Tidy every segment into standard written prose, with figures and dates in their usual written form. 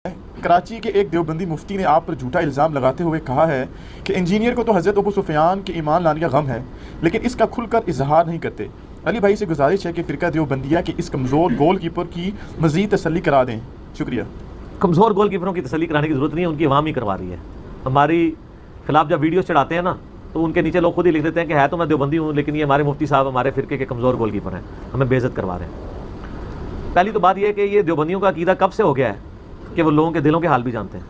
کراچی کے ایک دیوبندی مفتی نے آپ پر جھوٹا الزام لگاتے ہوئے کہا ہے کہ انجینئر کو تو حضرت ابو سفیان کے ایمان لانے کا غم ہے، لیکن اس کا کھل کر اظہار نہیں کرتے۔ علی بھائی سے گزارش ہے کہ فرقہ دیوبندیہ کے اس کمزور گول کیپر کی مزید تسلی کرا دیں، شکریہ۔ کمزور گول کیپروں کی تسلی کرانے کی ضرورت نہیں ہے، ان کی عوام ہی کروا رہی ہے۔ ہماری خلاف جب ویڈیوز چڑھاتے ہیں نا تو ان کے نیچے لوگ خود ہی لکھ دیتے ہیں کہ ہے تو میں دیوبندی ہوں لیکن یہ ہمارے مفتی صاحب ہمارے فرقے کے کمزور گول کیپر ہیں، ہمیں بے عزت کروا رہے ہیں۔ پہلی تو بات یہ ہے کہ یہ دیوبندیوں کا عقیدہ کب سے ہو گیا ہے کہ وہ لوگوں کے دلوں کے حال بھی جانتے ہیں،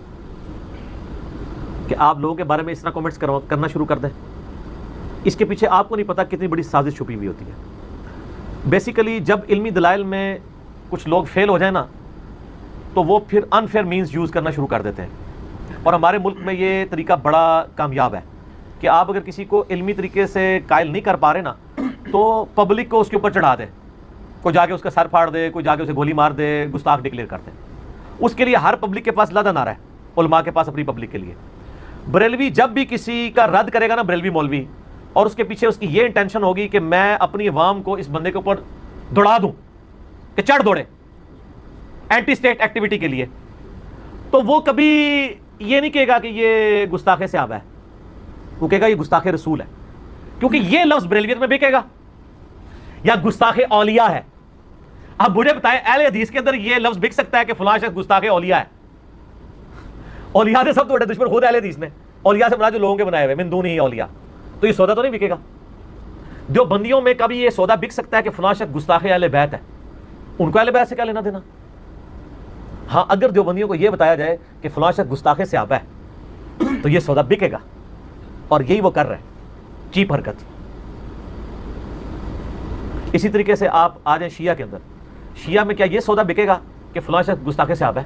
کہ آپ لوگوں کے بارے میں اس طرح کومنٹس کرنا شروع کر دیں۔ اس کے پیچھے آپ کو نہیں پتا کتنی بڑی سازش چھپی ہوئی ہوتی ہے۔ بیسیکلی جب علمی دلائل میں کچھ لوگ فیل ہو جائیں نا تو وہ پھر انفیئر مینز یوز کرنا شروع کر دیتے ہیں، اور ہمارے ملک میں یہ طریقہ بڑا کامیاب ہے کہ آپ اگر کسی کو علمی طریقے سے قائل نہیں کر پا رہے نا تو پبلک کو اس کے اوپر چڑھا دیں، کوئی جا کے اس کا سر پھاڑ دے، کوئی جا کے اسے گولی مار دے، گستاخ ڈکلیئر کر دے۔ اس کے لیے ہر پبلک کے پاس لدن آ رہا ہے، علماء کے پاس اپنی پبلک کے لیے۔ بریلوی جب بھی کسی کا رد کرے گا نا، بریلوی مولوی، اور اس کے پیچھے اس کی یہ انٹینشن ہوگی کہ میں اپنی عوام کو اس بندے کے اوپر دوڑا دوں کہ چڑھ دوڑے اینٹی اسٹیٹ ایکٹیویٹی کے لیے، تو وہ کبھی یہ نہیں کہے گا کہ یہ گستاخ صحابہ ہے، وہ کہے گا یہ گستاخ رسول ہے، کیونکہ یہ لفظ بریلویت میں بکے گا، یا گستاخ اولیاء ہے۔ اب مجھے بتائیں اہل حدیث کے اندر یہ لفظ بک سکتا ہے کہ فلاں شخص گستاخ اولیاء ہے؟ اولیاء سے سب تو بڑے دشمن خود اہل حدیث نے، اولیاء سے مراد جو لوگوں کے بنائے ہوئے من دونہ اولیاء، تو یہ سودا تو نہیں بکے گا۔ جو بندیوں میں کبھی یہ سودا بک سکتا ہے کہ فلاں شخص گستاخ اہل بیت ہے، ان کو اہل بیت سے کیا لینا دینا؟ ہاں اگر جو بندیوں کو یہ بتایا جائے کہ فلاں شخص گستاخ صحابہ ہے تو یہ سودا بکے گا، اور یہی وہ کر رہے ہیں، چیپ حرکت۔ اسی طریقے سے آپ آ جائیں شیعہ کے اندر، شیعہ میں کیا یہ سودا بکے گا کہ فلاں شخص گستاخ صحابہ ہے؟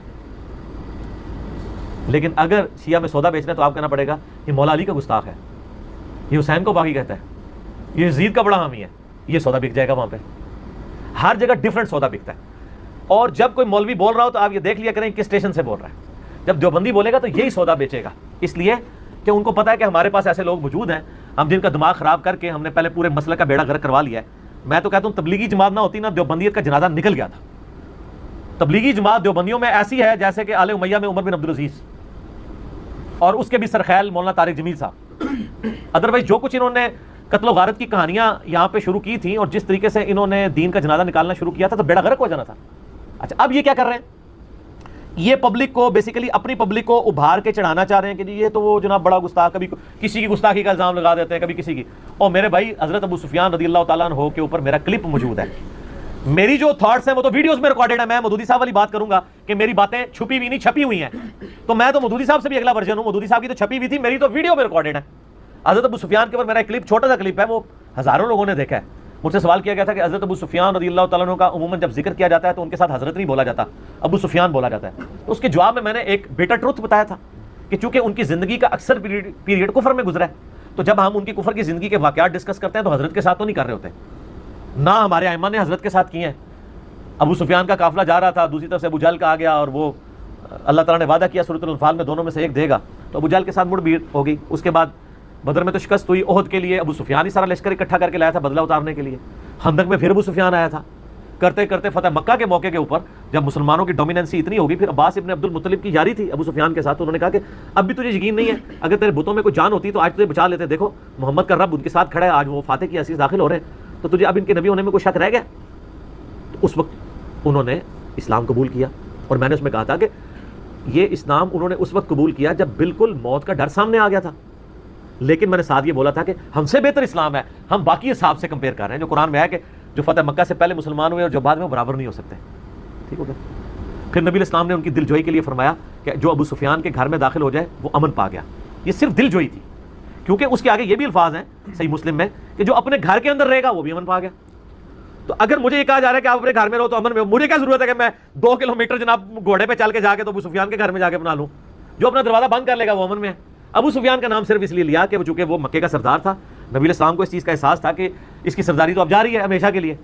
لیکن اگر شیعہ میں سودا بیچنا ہے تو آپ کہنا پڑے گا یہ مولا علی کا گستاخ ہے، یہ حسین کو باغی کہتا ہے، یہ یزید کا بڑا حامی ہے، یہ سودا بک جائے گا وہاں پہ۔ ہر جگہ ڈیفرنٹ سودا بکتا ہے، اور جب کوئی مولوی بول رہا ہو تو آپ یہ دیکھ لیا کریں کس اسٹیشن سے بول رہا ہے۔ جب دیوبندی بولے گا تو یہی سودا بیچے گا، اس لیے کہ ان کو پتا ہے کہ ہمارے پاس ایسے لوگ موجود ہیں، ہم جن کا دماغ خراب کر کے ہم نے پہلے پورے مسئلہ کا بیڑا غرق کروا لیا ہے۔ میں تو کہتا ہوں تبلیغی جماعت نہ ہوتی نا، دیوبندیت کا جنازہ نکل گیا تھا۔ تبلیغی جماعت دیوبندیوں میں ایسی ہے جیسے کہ آل امیہ میں عمر بن عبدالعزیز، اور اس کے بھی سرخیل مولانا طارق جمیل صاحب۔ ادروائز جو کچھ انہوں نے قتل و غارت کی کہانیاں یہاں پہ شروع کی تھیں اور جس طریقے سے انہوں نے دین کا جنازہ نکالنا شروع کیا تھا تو بیڑا غرق ہو جانا تھا۔ اچھا اب یہ کیا کر رہے ہیں؟ یہ پبلک کو بیسیکلی اپنی پبلک کو ابھار کے چڑھانا چاہ رہے ہیں کہ جی یہ تو وہ جناب بڑا گستاخ، کبھی کسی کی گستاخی کا الزام لگا دیتے ہیں، کبھی کسی کی۔ اور میرے بھائی حضرت ابو سفیان رضی اللہ تعالیٰ عنہ کے اوپر میرا کلپ موجود ہے، میری جو تھاٹس ہیں وہ تو ویڈیوز میں ریکارڈڈ ہے۔ میں مودودی صاحب والی بات کروں گا کہ میری باتیں چھپی ہوئی نہیں چھپی ہوئی ہیں، تو میں تو مودودی صاحب سے بھی اگلا ورژن ہوں، مودودی صاحب کی تو چھپی ہوئی تھی، میری تو ویڈیو میں ریکارڈڈ ہے۔ حضرت ابو سفیان کے اوپر میرا کلپ، چھوٹا سا کلپ ہے، وہ ہزاروں لوگوں نے دیکھا ہے۔ مجھ سے سوال کیا گیا تھا کہ حضرت ابو سفیان رضی اللہ تعالیٰ عنہ کا عموماً جب ذکر کیا جاتا ہے تو ان کے ساتھ حضرت نہیں بولا جاتا، ابو سفیان بولا جاتا ہے۔ تو اس کے جواب میں نے ایک بیٹر ٹروتھ بتایا تھا کہ چونکہ ان کی زندگی کا اکثر پیریڈ کفر میں گزرا ہے، تو جب ہم ان کی کفر کی زندگی کے واقعات ڈسکس کرتے ہیں تو حضرت کے ساتھ تو نہیں کر رہے ہوتے، نہ ہمارے ائمہ نے حضرت کے ساتھ کیے ہیں۔ ابو سفیان کا قافلہ جا رہا تھا، دوسری طرف سے ابو جہل کا آ گیا، اور وہ اللہ تعالیٰ نے وعدہ کیا سورۃ الانفال میں دونوں میں سے ایک دے گا، تو ابو جہل کے ساتھ مڑ بھیڑ ہو گئی۔ اس کے بعد بدر میں تو شکست ہوئی، احد کے لیے ابو سفیان ہی سارا لشکر اکٹھا کر کے لایا تھا بدلہ اتارنے کے لیے۔ خندق میں پھر ابو سفیان آیا تھا، کرتے کرتے فتح مکہ کے موقع کے اوپر جب مسلمانوں کی ڈومیننسی اتنی ہوگی، پھر عباس ابن عبد المطلب کی یاری تھی ابو سفیان کے ساتھ، تو انہوں نے کہا کہ اب بھی تجھے یقین نہیں ہے، اگر تیرے بتوں میں کوئی جان ہوتی تو آج تجھے بچا لیتے، دیکھو محمد کا رب ان کے ساتھ کھڑا ہے، آج وہ فاتح کی حیثیت داخل ہو رہے ہیں، تو تجھے اب ان کے نبی ہونے میں کوئی شک رہ گیا؟ تو اس وقت انہوں نے اسلام قبول کیا، اور میں نے اس میں کہا تھا کہ یہ اسلام انہوں نے اس وقت قبول کیا جب بالکل موت کا ڈر سامنے آ گیا تھا، لیکن میں نے ساتھ یہ بولا تھا کہ ہم سے بہتر اسلام ہے، ہم باقی اصحاب سے کمپیئر کر رہے ہیں، جو قرآن میں ہے کہ جو فتح مکہ سے پہلے مسلمان ہوئے اور جو بعد میں برابر نہیں ہو سکتے۔ ٹھیک ہو گیا؟ پھر نبی الاسلام نے ان کی دل جوئی کے لیے فرمایا کہ جو ابو سفیان کے گھر میں داخل ہو جائے وہ امن پا گیا۔ یہ صرف دل جوئی تھی، کیونکہ اس کے آگے یہ بھی الفاظ ہیں صحیح مسلم میں کہ جو اپنے گھر کے اندر رہے گا وہ بھی امن پا گیا۔ تو اگر مجھے یہ کہا جا رہا ہے کہ آپ اپنے گھر میں رہو تو امن میں، مجھے کیا ضرورت ہے کہ میں 2 کلومیٹر جناب گھوڑے پہ چل کے جا کے تو ابو سفیان کے گھر میں جا کے بنا لوں؟ جو اپنا دروازہ بند کر لے گا وہ امن میں ہے۔ ابو سفیان کا نام صرف اس لیے لیا کہ چونکہ وہ مکے کا سردار تھا، نبی الاسلام کو اس چیز کا احساس تھا کہ اس کی سرداری تو اب جاری ہے ہمیشہ کے لیے،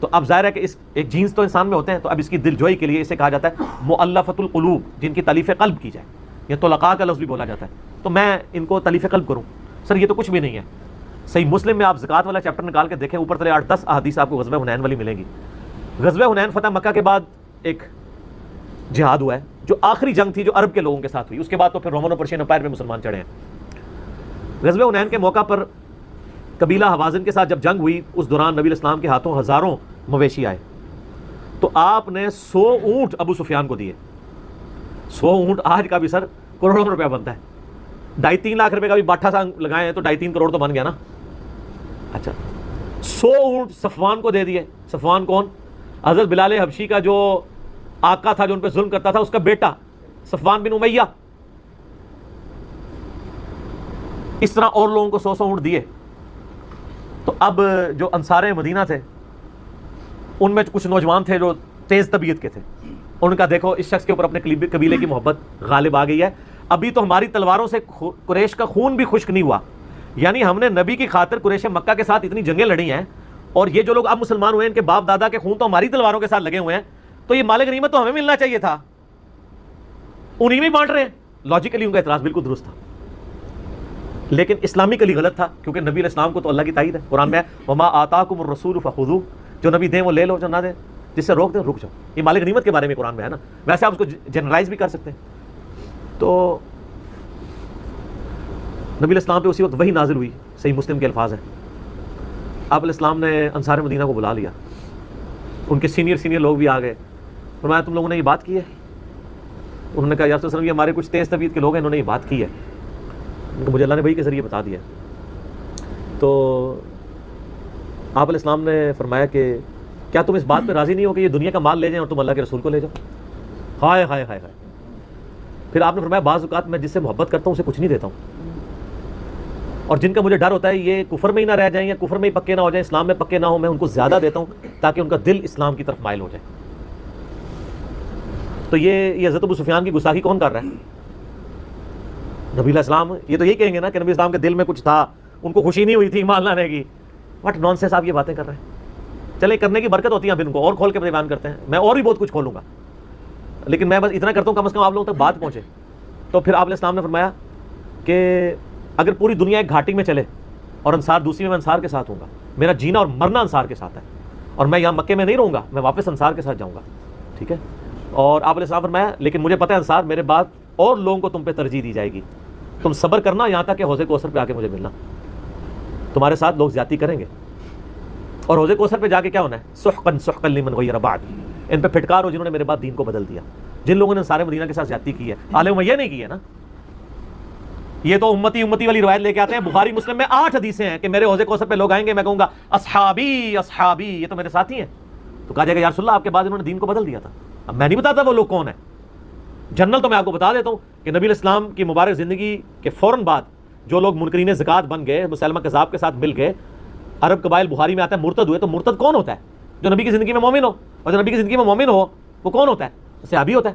تو اب ظاہر ہے کہ اس ایک جینس تو انسان میں ہوتے ہیں، تو اب اس کی دل جوئی کے لیے اسے کہا جاتا ہے مؤلفۃ القلوب، جن کی تلیف قلب کی جائے، یا طلقاء کا لفظ بھی بولا جاتا ہے، تو میں ان کو تلیف قلب کروں؟ سر یہ تو کچھ بھی نہیں ہے۔ صحیح مسلم میں آپ زکوٰۃ والا چیپٹر نکال کے دیکھیں، اوپر تلے 8-10 احادیث آپ کو غزوہ حنین والی ملیں گی۔ غزوہ حنین فتح مکہ کے بعد ایک جہاد ہوا ہے جو آخری جنگ تھی جو عرب کے لوگوں کے ساتھ ہوئی، اس کے بعد تو پھر رومن اور پرشین امپائر پہ مسلمان چڑھے ہیں۔ غزوہ حنین کے موقع پر قبیلہ حوازن کے ساتھ جب جنگ ہوئی، اس دوران نبی علیہ السلام کے ہاتھوں ہزاروں مویشی آئے، تو آپ نے 100 اونٹ ابو سفیان کو دیے۔ 100 اونٹ آج کا بھی سر کروڑوں روپیہ بنتا ہے، 2.5-3 لاکھ روپے کا بھی باٹھا سا لگائے ہیں تو 2.5-3 کروڑ تو بن گیا نا۔ اچھا 100 اونٹ صفوان کو دے دیے۔ صفوان کون؟ حضرت بلال حبشی کا جو آقا تھا، جو ان پہ ظلم کرتا تھا، اس کا بیٹا صفوان بن امیہ۔ اس طرح اور لوگوں کو 100 اونٹ دیے۔ تو اب جو انصار مدینہ تھے ان میں کچھ نوجوان تھے جو تیز طبیعت کے تھے، ان کا دیکھو اس شخص کے اوپر اپنے قبیلے کی محبت غالب آ گئی ہے، ابھی تو ہماری تلواروں سے قریش کا خون بھی خشک نہیں ہوا، یعنی ہم نے نبی کی خاطر قریش مکہ کے ساتھ اتنی جنگیں لڑی ہیں، اور یہ جو لوگ اب مسلمان ہوئے ہیں ان کے باپ دادا کے خون تو ہماری تلواروں کے ساتھ لگے ہوئے ہیں، تو یہ مال غنیمت تو ہمیں ملنا چاہیے تھا، انہیں بھی بانٹ رہے ہیں۔ لاجیکلی ان کا اعتراض بالکل درست تھا، لیکن اسلامکلی غلط تھا، کیونکہ نبی علیہ السلام کو تو اللہ کی تائید ہے۔ قرآن میں ہے وما آتاکم الرسول فخذوہ، جو نبی دیں وہ لے لو، جو نہ دیں جس سے روک دیں رک جاؤ۔ یہ مال غنیمت کے بارے میں قرآن میں ہے نا، ویسے آپ اس کو جنرلائز بھی کر سکتے ہیں۔ تو نبی علیہ السلام پہ اسی وقت وحی نازل ہوئی، صحیح مسلم کے الفاظ ہیں۔ آپ علیہ السلام نے انصار مدینہ کو بلا لیا، ان کے سینئر لوگ بھی آ گئے، فرمایا تم لوگوں نے یہ بات کی ہے؟ انہوں نے کہا یا رسول اللہ، یہ ہمارے کچھ تیز طبیعت کے لوگ ہیں، انہوں نے یہ بات کی ہے، مجھے اللہ نے وحی کے ذریعے بتا دیا۔ تو آپ علیہ السلام نے فرمایا کہ کیا تم اس بات پہ راضی نہیں ہو کہ یہ دنیا کا مال لے جائیں اور تم اللہ کے رسول کو لے جاؤ؟ ہائے ہائے ہائے ہائے۔ پھر آپ نے فرمایا بعض اوقات میں جس سے محبت کرتا ہوں اسے کچھ نہیں دیتا ہوں، اور جن کا مجھے ڈر ہوتا ہے یہ کفر میں ہی نہ رہ جائیں یا کفر میں ہی پکے نہ ہو جائیں، اسلام میں پکے نہ ہوں، میں ان کو زیادہ دیتا ہوں تاکہ ان کا دل اسلام کی طرف مائل ہو جائے۔ تو یہ حضرت ابو سفیان کی گستاخی کون کر رہا ہے؟ نبی علیہ السلام۔ یہ تو یہی کہیں گے نا کہ نبی اسلام کے دل میں کچھ تھا، ان کو خوشی نہیں ہوئی تھی ایمان لانے کی۔ واٹ نان سینس آپ یہ باتیں کر رہے ہیں۔ چلے کرنے کی برکت ہوتی ہے، پھر ان کو اور کھول کے بیان کرتے ہیں، میں اور بھی بہت کچھ کھولوں گا، لیکن میں بس اتنا کرتا ہوں کم از کم آپ لوگوں تک بات پہنچے۔ تو پھر آپ علیہ السلام نے فرمایا کہ اگر پوری دنیا ایک گھاٹی میں چلے اور انصار دوسری میں انصار کے ساتھ ہوں گا، میرا جینا اور مرنا انصار کے ساتھ ہے، اور میں یہاں مکے میں نہیں رہوں گا، میں واپس انصار کے ساتھ جاؤں گا، ٹھیک ہے؟ اور آپ علیہ السلام فرمایا لیکن مجھے پتہ ہے انصار میرے بعد اور لوگوں کو تم پہ ترجیح دی جائے گی، تم صبر کرنا یہاں تک کہ حوض کوثر پہ آ کے مجھے ملنا، تمہارے ساتھ لوگ زیادتی کریں گے، اور حوض کوثر پہ جا کے کیا ہونا ہے؟ سحقا سحقا لمن غیر بعد، ان پہ پھٹکار ہو جنہوں نے میرے بعد دین کو بدل دیا، جن لوگوں نے سارے مدینہ کے ساتھ زیادتی کی ہے، آل امیہ نہیں کی ہے نا۔ یہ تو امتی والی روایت لے کے آتے ہیں، بخاری مسلم میں 8 حدیثیں ہیں کہ میرے حوض کوثر پہ لوگ آئیں گے، میں کہوں گا اصحابی اصحابی، یہ تو میرے ساتھی ہیں، تو کہا جائے گا یا رسول اللہ آپ کے بعد انہوں نے دین کو بدل دیا تھا، اب میں نہیں بتاتا وہ لوگ کون ہیں، جنرل تو میں آپ کو بتا دیتا ہوں کہ نبی علیہ السلام کی مبارک زندگی کے فوراً بعد جو لوگ منکرین زکوٰۃ بن گئے، مسلمہ کذاب کے ساتھ مل گئے، عرب قبائل، بخاری میں آتا ہے مرتد ہوئے، تو مرتد کون ہوتا ہے؟ جو نبی کی زندگی میں مومن ہو، اور جو نبی کی زندگی میں مومن ہو وہ کون ہوتا ہے؟ صحابی ہوتا ہے،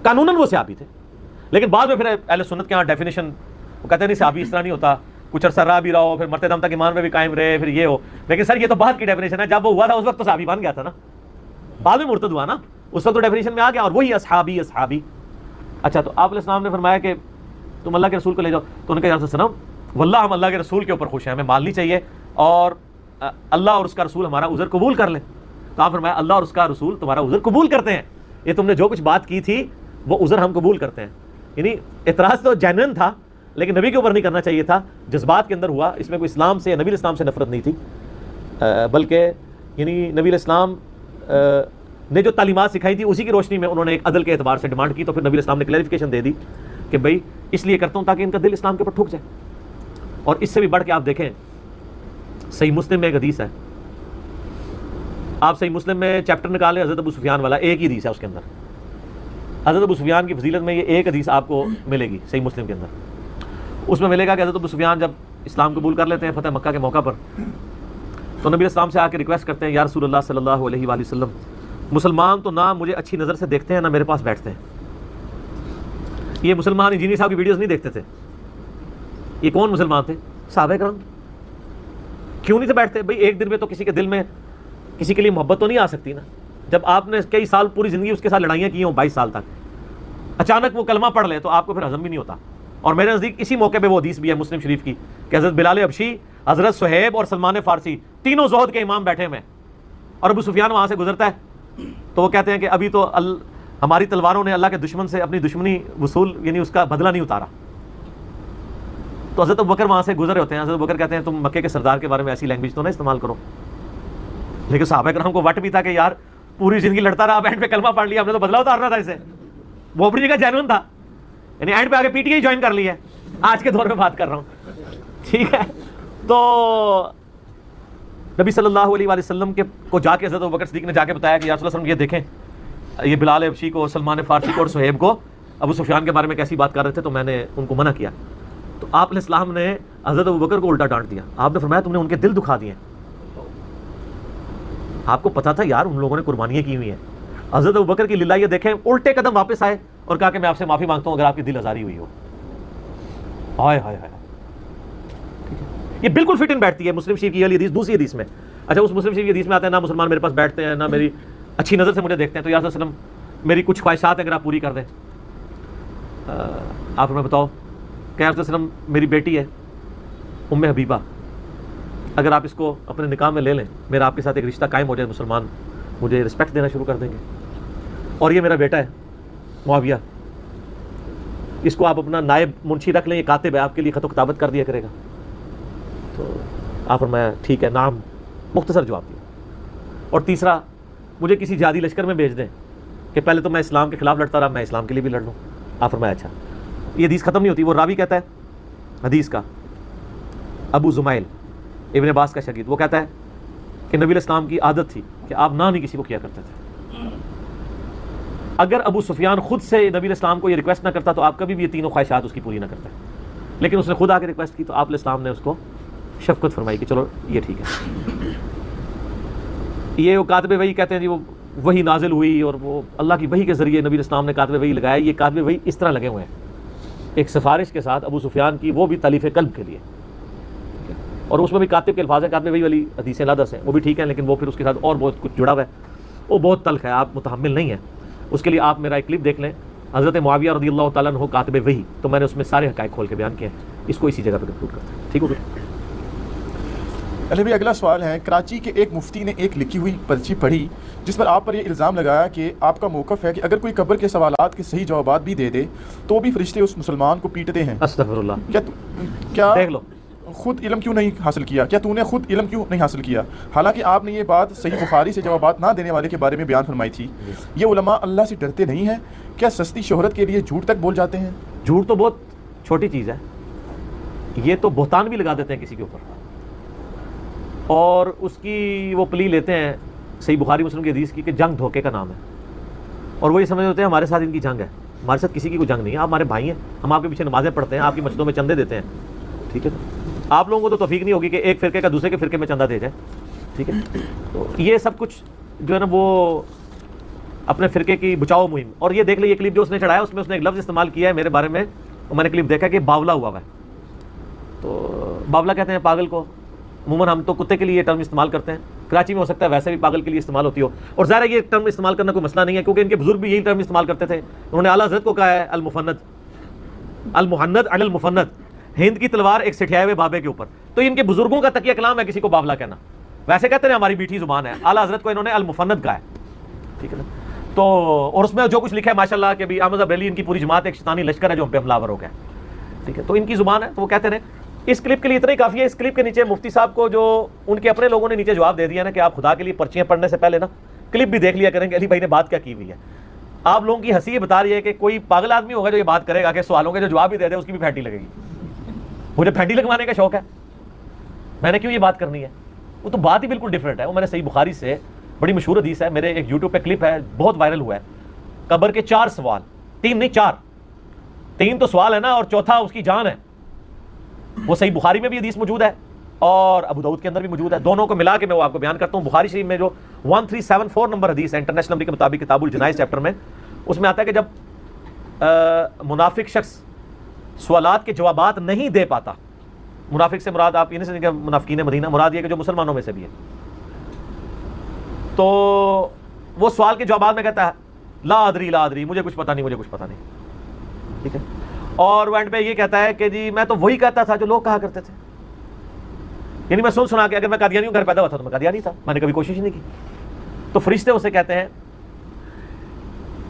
قانوناً وہ صحابی تھے، لیکن بعد میں پھر اہل سنت کے یہاں ڈیفینیشن وہ کہتے ہیں نہیں صحابی اس طرح نہیں ہوتا، کچھ عرصہ رہا بھی رہو، پھر مرتے دم تک ایمان میں بھی قائم رہے، پھر یہ ہو، لیکن سر یہ تو بعد کی ڈیفینیشن ہے، جب وہ ہوا تھا اس وقت تو صحابی بن گیا تھا نا، بعد میں مرتد ہوا نا، اس وقت تو ڈیفینیشن میں آ گیا، اور وہی اصحابی اصحابی۔ اچھا تو آپ علیہ السلام نے فرمایا کہ تم اللہ کے رسول کو لے جاؤ، تو انہوں نے کہا یا رسول اللہ واللہ ہم اللہ کے رسول کے اوپر خوش ہیں، ہمیں مال نہیں چاہیے، اور اللہ اور اس کا رسول ہمارا عذر قبول کر لیں۔ تو آپ فرمایا اللہ اور اس کا رسول تمہارا عذر قبول کرتے ہیں، یہ تم نے جو کچھ بات کی تھی وہ عذر ہم قبول کرتے ہیں۔ یعنی اعتراض تو جینوئن تھا، لیکن نبی کے اوپر نہیں کرنا چاہیے تھا، جذبات کے اندر ہوا، اس میں کوئی اسلام سے، نبی علیہ السلام سے نفرت نہیں تھی، بلکہ یعنی نبی علیہ السلام نے جو تعلیمات سکھائی تھی اسی کی روشنی میں انہوں نے ایک عدل کے اعتبار سے ڈیمانڈ کی، تو پھر نبی علیہ السلام نے کلیریفیکیشن دے دی کہ بھائی اس لیے کرتا ہوں تاکہ ان کا دل اسلام کے اوپر ٹھک جائے۔ اور اس سے بھی بڑھ کے آپ دیکھیں صحیح مسلم میں ایک حدیث ہے، آپ صحیح مسلم میں چیپٹر نکالیں حضرت ابو سفیان والا، ایک ہی حدیث ہے اس کے اندر، حضرت ابو سفیان کی فضیلت میں یہ ایک حدیث آپ کو ملے گی صحیح مسلم کے اندر، اس میں ملے گا کہ حضرت ابو سفیان جب اسلام قبول کر لیتے ہیں فتح مکہ کے موقع پر، تو نبی السلام سے آ کے ریکویسٹ کرتے ہیں یا رسول اللہ صلی اللہ علیہ وآلہ وسلم، مسلمان تو نہ مجھے اچھی نظر سے دیکھتے ہیں نہ میرے پاس بیٹھتے ہیں۔ یہ مسلمان انجینئر صاحب کی ویڈیوز نہیں دیکھتے تھے، یہ کون مسلمان تھے؟ صحابہ کرام۔ کیوں نہیں تھے بیٹھتے؟ بھائی ایک دن میں تو کسی کے دل میں کسی کے لیے محبت تو نہیں آ سکتی نا، جب آپ نے کئی سال پوری زندگی اس کے ساتھ لڑائیاں کی ہوں 22 سال تک، اچانک وہ کلمہ پڑھ لے تو آپ کو پھر ہضم بھی نہیں ہوتا۔ اور میرے نزدیک اسی موقع پہ وہ حدیث بھی ہے مسلم شریف کی کہ حضرت بلال حبشی، حضرت صہیب اور سلمان فارسی تینوں زہد کے امام بیٹھے ہوئے ہیں، اور ابو سفیان وہاں سے گزرتا ہے تو وہ کہتے ہیں کہ ابھی تو ہماری تلواروں نے اللہ کے دشمن سے اپنی دشمنی وصول یعنی اس کا بدلہ نہیں اتارا. تو حضرت ابوبکر وہاں سے گزرے ہوتے ہیں. حضرت ابوبکر کہتے ہیں تم مکے کے سردار کے بارے میں ایسی لینگویج تو نہ استعمال کرو. لیکن صحابہ کرام کو وٹ بھی تھا کہ یار پوری زندگی لڑتا رہا, اینڈ پہ کلمہ پڑھ لیا, ہم نے تو بدلہ اتارنا تھا اسے. وہ اپنی جگہ جینون تھا, یعنی اینڈ پہ آگے پی ٹی آئی جوائن کر لی ہے. آج کے دور میں بات کر رہا ہوں, ٹھیک ہے. تو نبی صلی اللہ علیہ وسلم کے کو جا کے حضرت ابوبکر صدیق نے جا کے بتایا کہ یا رسول اللہ صلی اللہ علیہ وسلم یہ دیکھیں, یہ بلال حبشی کو, سلمان فارسی کو اور صہیب کو ابو سفیان کے بارے میں کیسی بات کر رہے تھے, تو میں نے ان کو منع کیا. تو آپ علیہ السلام نے حضرت ابوبکر کو الٹا ڈانٹ دیا. آپ نے فرمایا تم نے ان کے دل دکھا دیے. آپ کو پتا تھا یار ان لوگوں نے قربانیاں کی ہوئی ہیں. حضرت ابوبکر کی للہ یہ دیکھیں, الٹے قدم واپس آئے اور کہا کہ میں آپ سے معافی مانگتا ہوں اگر آپ کی دل آزاری ہوئی ہو. ہائے ہائے ہائے, یہ بالکل فٹ ان بیٹھتی ہے مسلم شریف کی والی حدیث دوسری حدیث میں. اچھا, اس مسلم شریف کی حدیث میں آتا ہے نہ مسلمان میرے پاس بیٹھتے ہیں, نہ میری اچھی نظر سے مجھے دیکھتے ہیں. تو یا رسول اللہ علیہ وسلم میری کچھ خواہشات اگر آپ پوری کر دیں. آپ ہمیں بتاؤ کہ یا رسول اللہ علیہ وسلم میری بیٹی ہے ام حبیبہ, اگر آپ اس کو اپنے نکاح میں لے لیں, میرا آپ کے ساتھ ایک رشتہ قائم ہو جائے, مسلمان مجھے رسپیکٹ دینا شروع کر دیں گے. اور یہ میرا بیٹا ہے معاویہ, اس کو آپ اپنا نائب منشی رکھ لیں, یہ کاتب ہے, آپ کے لیے خط و کتابت کر دیا کرے گا. تو آپ فرمایا ٹھیک ہے, نام مختصر جواب دیا. اور تیسرا, مجھے کسی جہادی لشکر میں بھیج دیں کہ پہلے تو میں اسلام کے خلاف لڑتا رہا, میں اسلام کے لیے بھی لڑ لوں. آپ فرمایا اچھا. یہ حدیث ختم نہیں ہوتی. وہ راوی کہتا ہے حدیث کا, ابو زمائل ابن عباس کا شاگرد, وہ کہتا ہے کہ نبی علیہ السلام کی عادت تھی کہ آپ نہ نہیں کسی کو کیا کرتے تھے. اگر ابو سفیان خود سے نبی علیہ السلام کو یہ ریکویسٹ نہ کرتا تو آپ کبھی بھی یہ تینوں خواہشات اس کی پوری نہ کرتے. لیکن اس نے خود آ کے ریکویسٹ کی تو آپ علیہ السلام نے اس کو شفقت فرمائی کہ چلو یہ ٹھیک ہے. یہ وہ کاتب وحی کہتے ہیں جی, وہ وحی نازل ہوئی اور وہ اللہ کی وحی کے ذریعے نبی علیہ السلام نے کاتب وحی لگایا. یہ کاتب وحی اس طرح لگے ہوئے ہیں ایک سفارش کے ساتھ ابو سفیان کی, وہ بھی تالیف قلب کے لیے, اور اس میں بھی کاتب کے الفاظ ہیں. کاتب وحی والی حدیثیں لادس ہیں, وہ بھی ٹھیک ہیں, لیکن وہ پھر اس کے ساتھ اور بہت کچھ جڑا ہوا ہے, وہ بہت تلخ ہے, آپ متحمل نہیں ہیں. اس کے لیے آپ میرا ایک کلپ دیکھ لیں, حضرت معاویہ رضی اللہ تعالیٰ عنہ کاتب وحی, تو میں نے اس میں سارے حقائق کھول کے بیان کیے ہیں. اس کو اسی جگہ پہ کنکلوڈ کرتے ہیں. ٹھیک ہو گیا. علی بھائی اگلا سوال ہے, کراچی کے ایک مفتی نے ایک لکھی ہوئی پرچی پڑھی جس پر آپ پر یہ الزام لگایا کہ آپ کا موقف ہے کہ اگر کوئی قبر کے سوالات کے صحیح جوابات بھی دے دے تو بھی فرشتے اس مسلمان کو پیٹتے ہیں. استغفر اللہ. کیا دیکھ لو خود علم کیوں نہیں حاصل کیا؟ کیا تو نے خود علم کیوں نہیں حاصل کیا؟ حالانکہ آپ نے یہ بات صحیح بخاری سے جوابات نہ دینے والے کے بارے میں بیان فرمائی تھی. یہ علماء اللہ سے ڈرتے نہیں ہیں کیا؟ سستی شہرت کے لیے جھوٹ تک بول جاتے ہیں. جھوٹ تو بہت چھوٹی چیز ہے, یہ تو بہتان بھی لگا دیتے ہیں کسی کے اوپر, اور اس کی وہ پلی لیتے ہیں صحیح بخاری مسلم کی حدیث کی کہ جنگ دھوکے کا نام ہے, اور وہ یہ سمجھ ہوتے ہیں ہمارے ساتھ ان کی جنگ ہے. ہمارے ساتھ کسی کی کوئی جنگ نہیں ہے, آپ ہمارے بھائی ہیں, ہم آپ کے پیچھے نمازیں پڑھتے ہیں, آپ کی مسجدوں میں چندے دیتے ہیں. ٹھیک ہے, آپ لوگوں کو تو توفیق نہیں ہوگی کہ ایک فرقے کا دوسرے کے فرقے میں چندہ دے جائے. ٹھیک ہے, تو یہ سب کچھ جو ہے نا وہ اپنے فرقے کی بچاؤ مہم. اور یہ دیکھ لیں یہ کلپ جو اس نے چڑھایا, اس میں اس نے ایک لفظ استعمال کیا ہے میرے بارے میں, میں نے کلپ دیکھا کہ باولا ہوا ہے. تو باولا کہتے ہیں پاگل کو, عموماً ہم تو کتے کے لیے یہ ٹرم استعمال کرتے ہیں, کراچی میں ہو سکتا ہے ویسے بھی پاگل کے لیے استعمال ہوتی ہو, اور ظاہر ہے یہ ٹرم استعمال کرنا کوئی مسئلہ نہیں ہے کیونکہ ان کے بزرگ بھی یہی ٹرم استعمال کرتے تھے. انہوں نے اعلیٰ حضرت کو کہا ہے المفند, المحند علی المفند, ہند کی تلوار ایک سٹھیائے ہوئے بابے کے اوپر. تو ان کے بزرگوں کا تقیہ کلام ہے کسی کو باولا کہنا. ویسے کہتے ہیں ہماری میٹھی زبان ہے, اعلیٰ حضرت کو انہوں نے المفند کہا ہے. ٹھیک ہے نا, تو اور اس میں جو کچھ لکھا ہے ماشاء اللہ کہ بھی احمد بریلی ان کی پوری جماعت ایک شیطانی لشکر ہے جو ہم پہ حملہ آور ہو گیا. ٹھیک ہے, تو ان کی زبان ہے تو وہ کہتے ہیں. اس کلپ کے لیے اتنا ہی کافی ہے. اس کلپ کے نیچے مفتی صاحب کو جو ان کے اپنے لوگوں نے نیچے جواب دے دیا نا کہ آپ خدا کے لیے پرچیاں پڑھنے سے پہلے نا کلپ بھی دیکھ لیا کریں کہ علی بھائی نے بات کیا کی ہوئی ہے. آپ لوگوں کی ہنسی یہ بتا رہی ہے کہ کوئی پاگل آدمی ہوگا جو یہ بات کرے گا کہ سوالوں کے جو جواب بھی دے دے اس کی بھی پھینٹی لگے گی. مجھے پھینٹی لگوانے کا شوق ہے, میں نے کیوں یہ بات کرنی ہے؟ وہ تو بات ہی بالکل ڈفرینٹ ہے. وہ میں نے صحیح بخاری سے بڑی مشہور حدیث ہے, میرے ایک یوٹیوب پہ کلپ ہے بہت وائرل ہوا ہے, قبر کے 4 سوال, 3 نہیں 4, 3 تو سوال ہے نا اور چوتھا اس کی جان ہے. وہ صحیح بخاری میں بھی حدیث موجود ہے اور ابو داؤد کے اندر بھی موجود ہے. دونوں کو ملا کے میں وہ آپ کو بیان کرتا ہوں. بخاری شریف میں جو 1374 نمبر حدیث ہے انٹرنیشنل نمبر کے مطابق کتاب الجنائز چیپٹر میں, اس میں آتا ہے کہ جب منافق شخص سوالات کے جوابات نہیں دے پاتا, منافق سے مراد آپ انہیں سے نہیں کہ منافقین مدینہ, مراد یہ کہ جو مسلمانوں میں سے بھی ہے, تو وہ سوال کے جوابات میں کہتا ہے لا ادری لا ادری, مجھے کچھ پتہ نہیں, مجھے کچھ پتہ نہیں. ٹھیک ہے, اور وہ اینڈ پہ یہ کہتا ہے کہ جی میں تو وہی کہتا تھا جو لوگ کہا کرتے تھے. یعنی میں سنا کے اگر میں قادیانیوں گھر پیدا ہوا تھا تو میں قادیانی تھا, میں نے کبھی کوشش نہیں کی. تو فرشتے اسے کہتے ہیں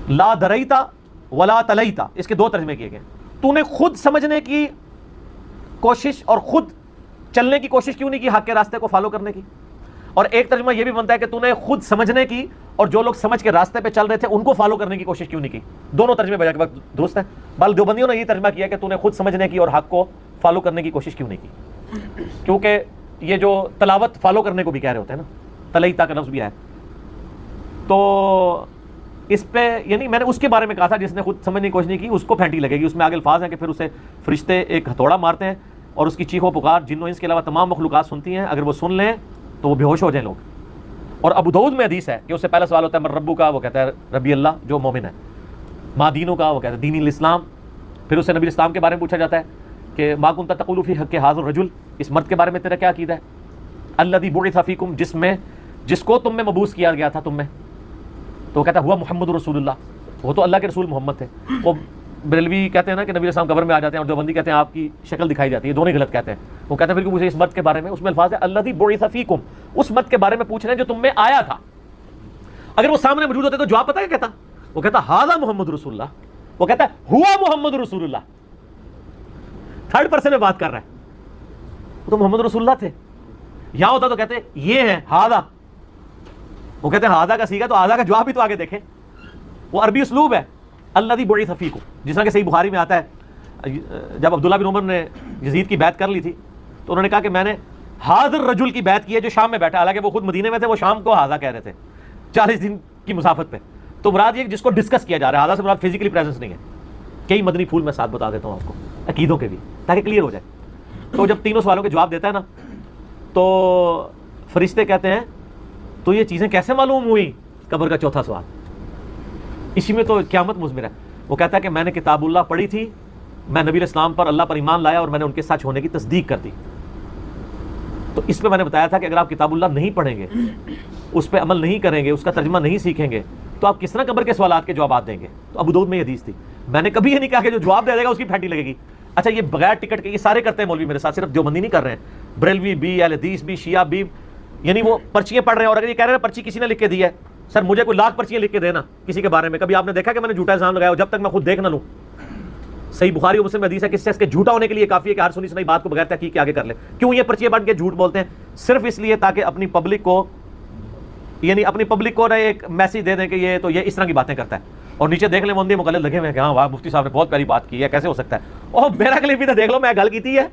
لا دریتا ولا تلیتا، اس کے دو ترجمے کیے گئے. تو نے خود سمجھنے کی کوشش اور خود چلنے کی کوشش کیوں نہیں کی حق کے راستے کو فالو کرنے کی. اور ایک ترجمہ یہ بھی بنتا ہے کہ تو نے خود سمجھنے کی اور جو لوگ سمجھ کے راستے پہ چل رہے تھے ان کو فالو کرنے کی کوشش کیوں نہیں کی. دونوں ترجمے بجا کے وقت درست ہیں. بل دیوبندیوں نے یہ ترجمہ کیا کہ تو نے خود سمجھنے کی اور حق کو فالو کرنے کی کوشش کیوں نہیں کی، کیونکہ یہ جو تلاوت فالو کرنے کو بھی کہہ رہے ہوتے ہیں نا، تلیتا کا لفظ بھی ہے. تو اس پہ یعنی میں نے اس کے بارے میں کہا تھا جس نے خود سمجھنے کی کوشش نہیں کی اس کو پھینٹی لگے گی. اس میں آگے الفاظ ہیں کہ پھر اسے فرشتے ایک ہتھوڑا مارتے ہیں اور اس کی چیخ و پکار جن و انس کے علاوہ تمام مخلوقات سنتی ہیں، اگر وہ سن لیں تو وہ بے ہوش ہو جائیں لوگ. اور ابو داؤد میں حدیث ہے کہ اس سے پہلا سوال ہوتا ہے من ربو کا، وہ کہتا ہے ربی اللہ جو مومن ہے. ما دینوں کا، وہ کہتا ہے دین الاسلام. پھر اس سے نبی الاسلام کے بارے میں پوچھا جاتا ہے کہ ما کنت تقول فی حق ھذا الرجل، اس مرد کے بارے میں تیرا کیا عقیدہ ہے. الذی بعث فیکم، جس کو تم میں مبعوث کیا گیا تھا تم میں. تو وہ کہتا ہے ہوا محمد رسول اللہ، وہ تو اللہ کے رسول محمد تھے. وہ بریلوی کہتے ہیں نا کہ نبی السلام قبر میں آ جاتے ہیں اور دیوبندی کہتے ہیں آپ کی شکل دکھائی جاتی ہے. دونوں ہی غلط کہتے ہیں. وہ کہتے ہیں پھر مجھے اس مرد کے بارے میں، اس میں الفاظ ہے الذی بعث فیکم، اس مرد کے بارے میں پوچھ رہے ہیں جو تم میں آیا تھا. اگر وہ سامنے موجود ہوتے تو جواب پتہ کیا کہتا؟ وہ کہتا ھذا محمد رسول اللہ، وہ کہتا ہے ہوا محمد رسول اللہ. تھرڈ پرسن میں بات کر رہا ہے، وہ تو محمد رسول اللہ تھے. یہاں ہوتا تو کہتے یہ ہے ھذا، وہ کہتے ہیں ھذا کا سیگا تو ھذا کا جواب بھی تو آگے دیکھیں. وہ عربی اسلوب ہے. الذی بعث فیکم، جس طرح کہ صحیح بخاری میں آتا ہے جب عبداللہ بن عمر نے یزید کی بیعت کر لی تھی تو انہوں نے کہا کہ میں نے ھذا الرجل کی بیعت کی ہے جو شام میں بیٹھا. حالانکہ وہ خود مدینے میں تھے، وہ شام کو ھذا کہہ رہے تھے 40 دن کی مسافت پہ. تو مراد یہ جس کو ڈسکس کیا جا رہا ہے، ھذا سے مراد فزیکلی پریزنس نہیں ہے. کئی مدنی پھول میں ساتھ بتا دیتا ہوں آپ کو عقیدوں کے بھی تاکہ کلیئر ہو جائے. تو جب تینوں سوالوں کے جواب دیتا ہے نا تو فرشتے کہتے ہیں تو یہ چیزیں کیسے معلوم ہوئی. قبر کا چوتھا سوال اسی میں تو قیامت مضمر ہے. وہ کہتا ہے کہ میں نے کتاب اللہ پڑھی تھی، میں نبی الاسلام پر اللہ پر ایمان لایا اور میں نے ان کے سچ ہونے کی تصدیق کر دی. تو اس پہ میں نے بتایا تھا کہ اگر آپ کتاب اللہ نہیں پڑھیں گے، اس پہ عمل نہیں کریں گے، اس کا ترجمہ نہیں سیکھیں گے تو آپ کس طرح قبر کے سوالات کے جوابات دیں گے. تو ابو داؤد میں یہ حدیث تھی. میں نے کبھی یہ نہیں کہا کہ جو جواب دے دے گا اس کی پھینٹی لگے گی. اچھا یہ بغیر ٹکٹ کے یہ سارے کرتے ہیں مولوی میرے ساتھ، صرف دیوبندی نہیں کر رہے ہیں، بریلوی بھی، اہل حدیث بھی، شیعہ بھی. یعنی وہ پرچیاں پڑھ رہے ہیں اور اگر یہ کہہ رہے ہیں پرچی کسی نے لکھ کے دی ہے، سر مجھے کوئی لاکھ پرچیاں لکھ کے دینا کسی کے بارے میں. کبھی آپ نے دیکھا کہ میں نے جھوٹا الزام لگایا جب تک میں خود دیکھ نہ لوں. صحیح بخاری اور مسلم میں حدیث ہے کہ اس کے جھوٹا ہونے کے لیے کافی ہے کہ ہر سنی سنائی بات کو بغیر تحقیق کے آگے کر لے. کیوں یہ پرچیاں بن کے جھوٹ بولتے ہیں؟ صرف اس لیے تاکہ اپنی پبلک کو یعنی اپنی پبلک کو ایک میسج دے دیں کہ یہ تو یہ اس طرح کی باتیں کرتا ہے. اور نیچے دیکھ لیں مندی مقلد لگے ہوئے ہیں کہ ہاں واہ مفتی صاحب نے بہت پیاری بات کی ہے، کیسے ہو سکتا ہے. اوہ میرا کلپ بھی تو دیکھ لو، میں گل کی ہے.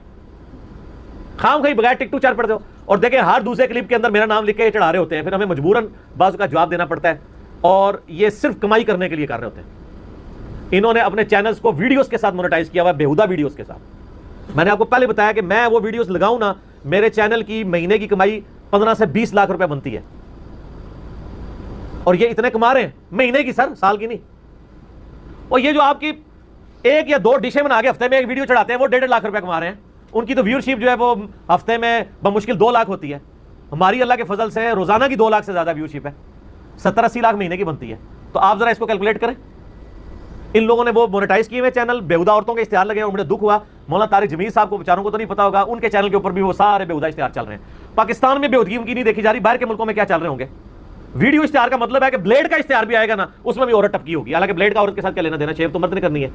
خام خواہ بغیر ٹک ٹو چار پڑھ دو اور دیکھیں ہر دوسرے کلپ کے اندر میرا نام لکھ کے چڑھا رہے ہوتے ہیں. پھر ہمیں مجبوراً بعض کا جواب دینا پڑتا ہے اور یہ صرف کمائی کرنے کے لیے کر رہے ہوتے ہیں. انہوں نے اپنے چینلز کو ویڈیوز کے ساتھ مونیٹائز کیا ہوا ہے، بیہودہ ویڈیوز کے ساتھ. میں نے آپ کو پہلے بتایا کہ میں وہ ویڈیوز لگاؤں نا، میرے چینل کی مہینے کی کمائی 15 سے 20 لاکھ روپے بنتی ہے. اور یہ اتنے کما رہے ہیں مہینے کی، سر سال کی نہیں. اور یہ جو آپ کی ایک یا دو ڈشیں بنا کے ہفتے میں ایک ویڈیو چڑھاتے ہیں وہ 1.5 لاکھ روپے کما رہے ہیں. ان کی تو ویورشپ جو ہے وہ ہفتے میں بمشکل 2 لاکھ ہوتی ہے. ہماری اللہ کے فضل سے روزانہ کی 2 لاکھ سے زیادہ ویورشپ ہے، 70-80 لاکھ مہینے کی بنتی ہے. تو آپ ذرا اس کو کیلکولیٹ کریں. ان لوگوں نے وہ مونیٹائز کیے ہوئے چینل، بیہودہ عورتوں کے اشتہار لگے. اور مجھے دکھ ہوا مولانا طارق جمیل صاحب کو بیچاروں کو تو نہیں پتا ہوگا، ان کے چینل کے اوپر بھی وہ سارے بیہودہ اشتہار چل رہے ہیں. پاکستان میں بیہودگی ان کی نہیں دیکھی جا رہی، باہر کے ملکوں میں کیا چل رہے ہوں گے. ویڈیو اشتہار کا مطلب ہے کہ بلیڈ کا اشتہار بھی آئے گا نا، اس میں بھی عورت ٹپکی ہوگی. حالانکہ بلیڈ کا عورت کے ساتھ کیا لینا دینا، شیو تو مرد نے کرنی ہے،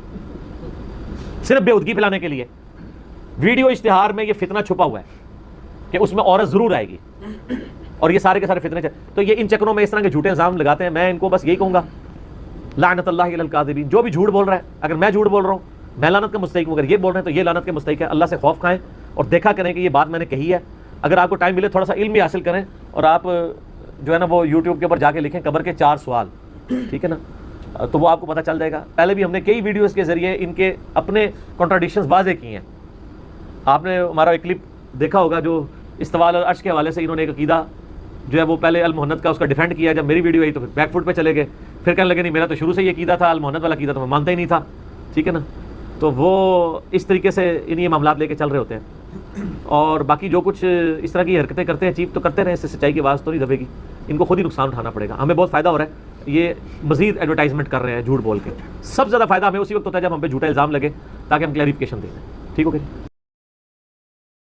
صرف بیہودگی پھیلانے کے لیے. ویڈیو اشتہار میں یہ فتنہ چھپا ہوا ہے کہ اس میں عورت ضرور آئے گی اور یہ سارے کے سارے فتنے. تو یہ ان چکروں میں اس طرح کے جھوٹے الزام لگاتے ہیں. میں ان کو بس یہی کہوں گا لعنت اللہ علی الکاذبین. جو بھی جھوٹ بول رہا ہے، اگر میں جھوٹ بول رہا ہوں میں لعنت کا مستحق ہوں، اگر یہ بول رہے ہیں تو یہ لعنت کے مستحق ہے. اللہ سے خوف کھائیں اور دیکھا کریں کہ یہ بات میں نے کہی ہے. اگر آپ کو ٹائم ملے تھوڑا سا علم بھی حاصل کریں اور آپ جو ہے نا وہ یوٹیوب کے اوپر جا کے لکھیں قبر کے 4 سوال، ٹھیک ہے نا، تو وہ آپ کو پتہ چل جائے گا. پہلے بھی ہم نے کئی ویڈیوز کے ذریعے ان کے اپنے کنٹراڈکشنز واضح کی ہیں. آپ نے ہمارا ایک کلپ دیکھا ہوگا جو استواء علی العرش کے حوالے سے انہوں نے ایک عقیدہ جو ہے وہ پہلے المہند کا اس کا ڈیفینڈ کیا. جب میری ویڈیو آئی تو پھر بیک فوٹ پہ چلے گئے، پھر کہنے لگے نہیں میرا تو شروع سے یہ عقیدہ تھا، المہند والا عقیدہ تو میں مانتا ہی نہیں تھا. ٹھیک ہے نا. تو وہ اس طریقے سے ان یہ معاملات لے کے چل رہے ہوتے ہیں. اور باقی جو کچھ اس طرح کی حرکتیں کرتے ہیں چیف تو کرتے رہے، اس سے سچائی کی آواز تو نہیں دبے گی. ان کو خود ہی نقصان اٹھانا پڑے گا. ہمیں بہت فائدہ ہو رہا ہے، یہ مزید ایڈورٹائزمنٹ کر رہے ہیں جھوٹ بول کے. سب سے زیادہ فائدہ ہمیں اسی وقت ہوتا ہے جب ہم پہ جھوٹا الزام لگے تاکہ ہم کلیریفیکیشن دیں. ٹھیک ہو گیا.